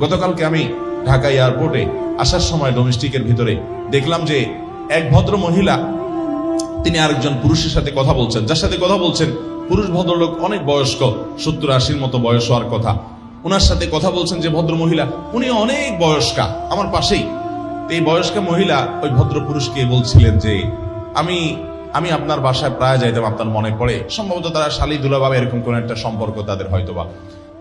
গতকালকে আমি ঢাকা এয়ারপোর্টে আসার সময় ডোমেস্টিকের ভিতরে দেখলাম যে এক ভদ্র মহিলা তিনি আরেকজন পুরুষের সাথে কথা বলছেন, যার সাথে কথা বলছেন পুরুষ ভদ্রলোক, অনেক বয়স্ক, 70-80 মতো বয়স হওয়ার কথা। ওনার সাথে কথা বলছেন যে ভদ্র মহিলা, উনি অনেক বয়স্কা, আমার পাশেই। এই বয়স্কা মহিলা ওই ভদ্র পুরুষকে বলছিলেন যে আমি আপনার বাসায় প্রায় যাইতাম, আপনার মনে পড়ে। সম্ভবত তারা শালী দুলাভাবে এরকম কোন একটা সম্পর্ক তাদের হয়তোবা।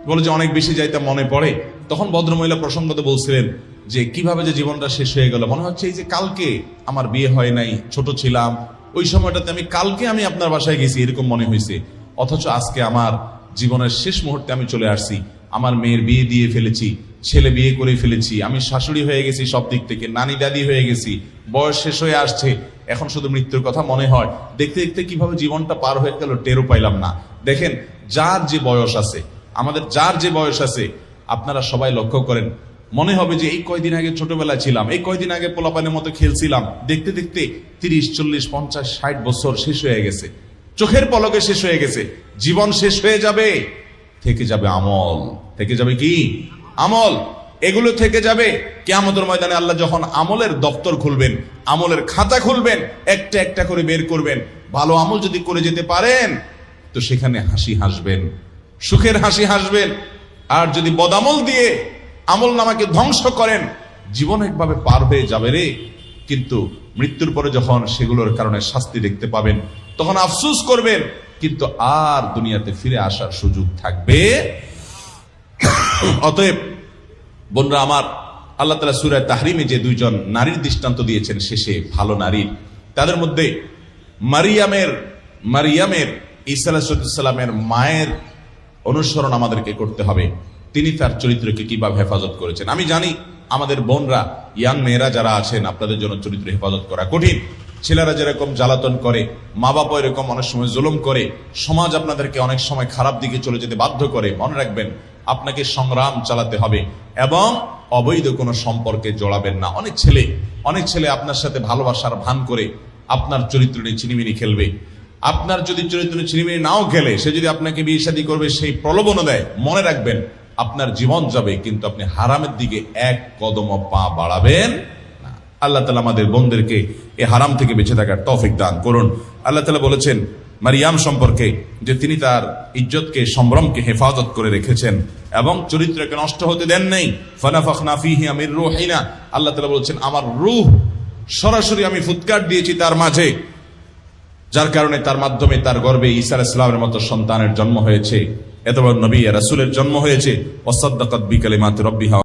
বলে যে অনেক বেশি যাইতাম, মনে পড়ে। তখন ভদ্রমহিলা প্রসঙ্গত বলছিলেন যে কিভাবে যে জীবনটা শেষ হয়ে গেল, মনে হচ্ছে এই যে কালকে আমার বিয়ে হয় নাই, ছোট ছিলাম, ওই সময়টাতে কালকে আমি আপনার বাসায় গেছি, এরকম মনে হয়েছে। অথচ আজকে আমার জীবনের শেষ মুহূর্তে আমি চলে আসছি, আমার মেয়ের বিয়ে দিয়ে ফেলেছি, ছেলে বিয়ে করে ফেলেছি, আমি শাশুড়ি হয়ে গেছি, সব দিক থেকে নানি দাদি হয়ে গেছি, বয়স শেষ হয়ে আসছে, এখন শুধু মৃত্যুর কথা মনে হয়। দেখতে দেখতে কিভাবে জীবনটা পার হয়ে গেল টেরও পাইলাম না। দেখেন, যার যে বয়স আছে, আমাদের যার যে বয়স আছে, আপনারা সবাই লক্ষ্য করেন, মনে হবে যে এই কয়দিন আগে ছোটবেলায় ছিলাম, এই কয়দিন আগে পোলাপানের মতো খেলছিলাম। দেখতে দেখতে 30, 40, 50, 60 বছর শেষ হয়ে গেছে, চোখের পলকে শেষ হয়ে গেছে। জীবন শেষ হয়ে যাবে, থেকে যাবে আমল, থেকে যাবে কি আমল, এগুলো থেকে যাবে। কিয়ামতের ময়দানে আল্লাহ যখন আমলের দপ্তর খুলবেন, আমলের খাতা খুলবেন, একটা একটা করে বের করবেন। ভালো আমল যদি করে যেতে পারেন তো সেখানে হাসি হাসবেন, সুখের হাসি হাসবেন। আর যদি বদামল দিয়ে আমল নামাকে ধ্বংস করেন, জীবন একভাবে পার হয়ে যাবে রে। কিন্তু মৃত্যুর পরে যখন সেগুলোর কারণে শাস্তি দেখতে পাবেন, তখন আফসোস করবেন, কিন্তু আর দুনিয়াতে ফিরে আসার সুযোগ থাকবে। অতএব বোনরা আমার, আল্লাহ তাআলা সূরা তাহরিমে যে দুইজন নারীর দৃষ্টান্ত দিয়েছেন শেষে, ভালো নারীর, তাদের মধ্যে মারিয়ামের ঈসা আলাইহিস সালামের মায়ের অনুসরণ আমাদেরকে করতে হবে। তিনি তার চরিত্রকে কিভাবে হেফাজত করেছেন। আমি জানি আমাদের বোনরা, ইয়াং মেয়েরা যারা আছেন, আপনাদের জন্য চরিত্র হেফাজত করা কঠিন। ছেলেরা যেরকম জ্বালাতন করে, মা বাবা এরকম অনেক সময় জুলুম করে, সমাজ আপনাদেরকে অনেক সময় খারাপ দিকে চলে যেতে বাধ্য করে। মনে রাখবেন, আপনাকে সংগ্রাম চালাতে হবে এবং অবৈধ কোনো সম্পর্কে জড়াবেন না। অনেক ছেলে আপনার সাথে ভালোবাসার ভান করে আপনার চরিত্র নিয়ে চিনিমিনি খেলবে। আপনার যদি চরিত্র চিনিমিনি নাও খেলে, সে যদি আপনাকে বিয়ে শাদী করবে সেই প্রলোভন দেয়, মনে রাখবেন আপনার জীবন যাবে, কিন্তু আপনি হারামের দিকে এক কদম পা বাড়াবেন না। আল্লাহ তাআলা আমাদের বোনদেরকে এই হারাম থেকে বেঁচে থাকার তৌফিক দান করুন। আল্লাহ তাআলা বলেছেন মারিয়াম সম্পর্কে যে তিনি তার ইজ্জতকে, সম্ভ্রমকে হেফাজত করে রেখেছেন এবং চরিত্রকে নষ্ট হতে দেন নাই। ফানাফাখনা ফীহি মির রূহিনা, আল্লাহ তাআলা বলেছেন আমার রূহ সরাসরি আমি ফুৎকার দিয়েছি তার মাঝে, যার কারণে তার মাধ্যমে তার গর্ভে ঈসা আলাইহিস সালামের মতো সন্তানের জন্ম হয়েছে, এত বড় নবী রাসূলের জন্ম হয়েছে। ওয়াসাদ্দাকাত বিকালিমাতি রাব্বিহা।